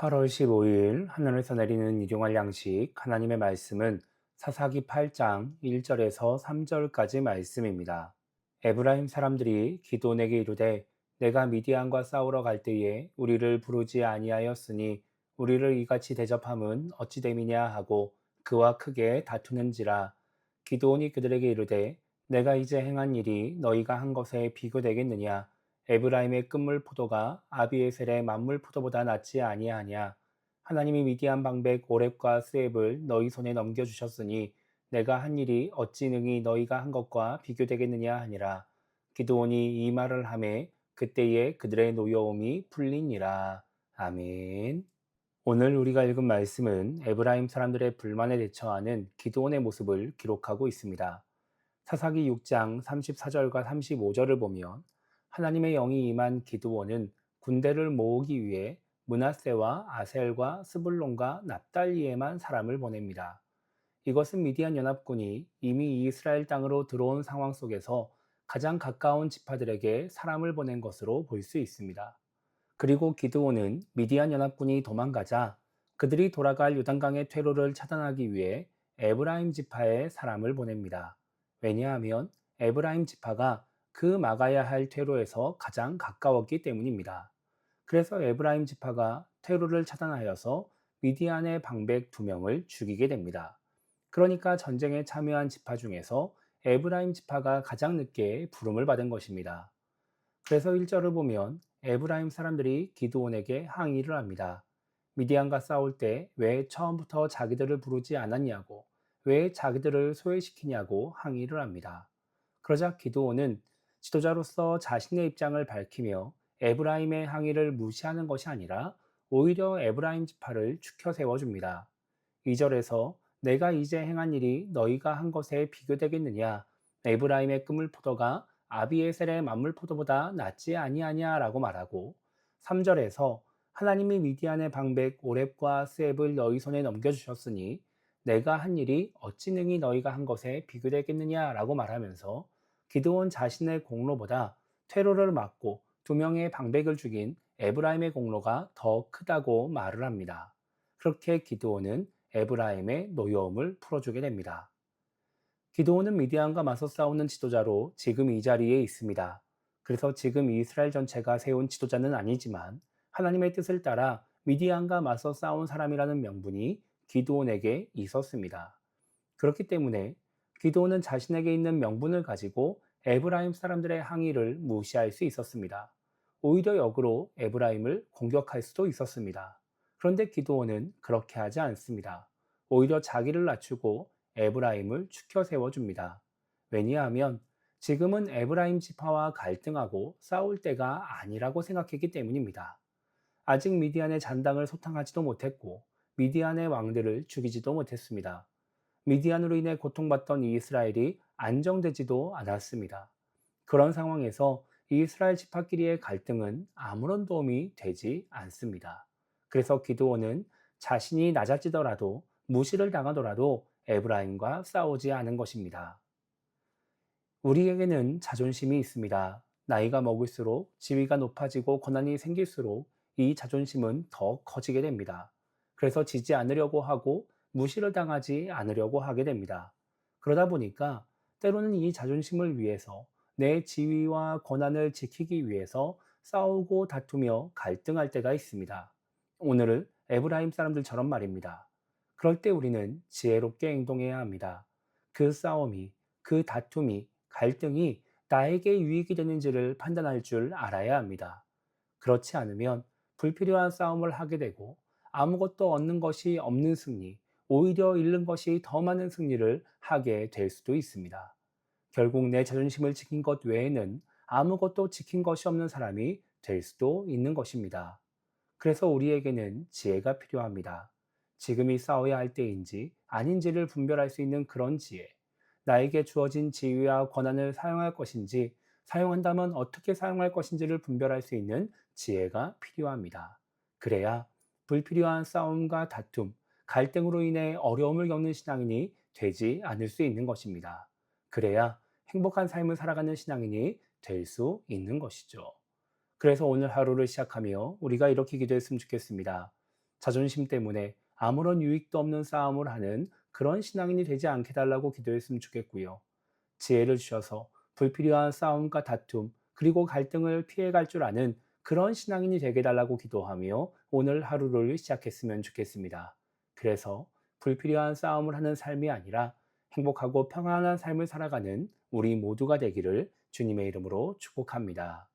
8월 15일 하늘에서 내리는 일용할 양식 하나님의 말씀은 사사기 8장 1절에서 3절까지 말씀입니다. 에브라임 사람들이 기드온에게 이르되 내가 미디안과 싸우러 갈 때에 우리를 부르지 아니하였으니 우리를 이같이 대접함은 어찌 됨이냐 하고 그와 크게 다투는지라. 기드온이 그들에게 이르되 내가 이제 행한 일이 너희가 한 것에 비교되겠느냐. 에브라임의 끝물 포도가 아비에셀의 만물 포도보다 낫지 아니하냐. 하나님이 미디안 방백 오렙과 스앱을 너희 손에 넘겨주셨으니 내가 한 일이 어찌 능히 너희가 한 것과 비교되겠느냐 하니라. 기드온이 이 말을 하매 그때에 그들의 노여움이 풀리니라. 아멘. 오늘 우리가 읽은 말씀은 에브라임 사람들의 불만에 대처하는 기드온의 모습을 기록하고 있습니다. 사사기 6장 34절과 35절을 보면 하나님의 영이 임한 기드온은 군대를 모으기 위해 므낫세와 아셀과 스불론과 납달리에만 사람을 보냅니다. 이것은 미디안 연합군이 이미 이스라엘 땅으로 들어온 상황 속에서 가장 가까운 지파들에게 사람을 보낸 것으로 볼 수 있습니다. 그리고 기드온은 미디안 연합군이 도망가자 그들이 돌아갈 요단강의 퇴로를 차단하기 위해 에브라임 지파에 사람을 보냅니다. 왜냐하면 에브라임 지파가 그 막아야 할 퇴로에서 가장 가까웠기 때문입니다. 그래서 에브라임 지파가 퇴로를 차단하여서 미디안의 방백 2명을 죽이게 됩니다. 그러니까 전쟁에 참여한 지파 중에서 에브라임 지파가 가장 늦게 부름을 받은 것입니다. 그래서 1절을 보면 에브라임 사람들이 기드온에게 항의를 합니다. 미디안과 싸울 때 왜 처음부터 자기들을 부르지 않았냐고, 왜 자기들을 소외시키냐고 항의를 합니다. 그러자 기드온은 지도자로서 자신의 입장을 밝히며 에브라임의 항의를 무시하는 것이 아니라 오히려 에브라임 지파를 추켜 세워줍니다. 2절에서 내가 이제 행한 일이 너희가 한 것에 비교되겠느냐, 에브라임의 그물 포도가 아비에셀의 만물 포도보다 낫지 아니하냐라고 말하고, 3절에서 하나님이 미디안의 방백 오렙과 스앱을 너희 손에 넘겨주셨으니 내가 한 일이 어찌 능히 너희가 한 것에 비교되겠느냐라고 말하면서 기드온 자신의 공로보다 퇴로를 막고 2명의 방백을 죽인 에브라임의 공로가 더 크다고 말을 합니다. 그렇게 기드온은 에브라임의 노여움을 풀어주게 됩니다. 기드온은 미디안과 맞서 싸우는 지도자로 지금 이 자리에 있습니다. 그래서 지금 이스라엘 전체가 세운 지도자는 아니지만 하나님의 뜻을 따라 미디안과 맞서 싸운 사람이라는 명분이 기드온에게 있었습니다. 그렇기 때문에 기드온은 자신에게 있는 명분을 가지고 에브라임 사람들의 항의를 무시할 수 있었습니다. 오히려 역으로 에브라임을 공격할 수도 있었습니다. 그런데 기드온은 그렇게 하지 않습니다. 오히려 자기를 낮추고 에브라임을 추켜 세워줍니다. 왜냐하면 지금은 에브라임 지파와 갈등하고 싸울 때가 아니라고 생각했기 때문입니다. 아직 미디안의 잔당을 소탕하지도 못했고 미디안의 왕들을 죽이지도 못했습니다. 미디안으로 인해 고통받던 이스라엘이 안정되지도 않았습니다. 그런 상황에서 이스라엘 지파끼리의 갈등은 아무런 도움이 되지 않습니다. 그래서 기드온은 자신이 낮아지더라도 무시를 당하더라도 에브라임과 싸우지 않은 것입니다. 우리에게는 자존심이 있습니다. 나이가 먹을수록 지위가 높아지고 권한이 생길수록 이 자존심은 더 커지게 됩니다. 그래서 지지 않으려고 하고 무시를 당하지 않으려고 하게 됩니다. 그러다 보니까 때로는 이 자존심을 위해서 내 지위와 권한을 지키기 위해서 싸우고 다투며 갈등할 때가 있습니다. 오늘은 에브라임 사람들처럼 말입니다. 그럴 때 우리는 지혜롭게 행동해야 합니다. 그 싸움이, 그 다툼이, 갈등이 나에게 유익이 되는지를 판단할 줄 알아야 합니다. 그렇지 않으면 불필요한 싸움을 하게 되고 아무것도 얻는 것이 없는 승리, 오히려 잃는 것이 더 많은 승리를 하게 될 수도 있습니다. 결국 내 자존심을 지킨 것 외에는 아무것도 지킨 것이 없는 사람이 될 수도 있는 것입니다. 그래서 우리에게는 지혜가 필요합니다. 지금이 싸워야 할 때인지 아닌지를 분별할 수 있는 그런 지혜, 나에게 주어진 지위와 권한을 사용할 것인지, 사용한다면 어떻게 사용할 것인지를 분별할 수 있는 지혜가 필요합니다. 그래야 불필요한 싸움과 다툼, 갈등으로 인해 어려움을 겪는 신앙인이 되지 않을 수 있는 것입니다. 그래야 행복한 삶을 살아가는 신앙인이 될 수 있는 것이죠. 그래서 오늘 하루를 시작하며 우리가 이렇게 기도했으면 좋겠습니다. 자존심 때문에 아무런 유익도 없는 싸움을 하는 그런 신앙인이 되지 않게 달라고 기도했으면 좋겠고요. 지혜를 주셔서 불필요한 싸움과 다툼, 그리고 갈등을 피해갈 줄 아는 그런 신앙인이 되게 달라고 기도하며 오늘 하루를 시작했으면 좋겠습니다. 그래서 불필요한 싸움을 하는 삶이 아니라 행복하고 평안한 삶을 살아가는 우리 모두가 되기를 주님의 이름으로 축복합니다.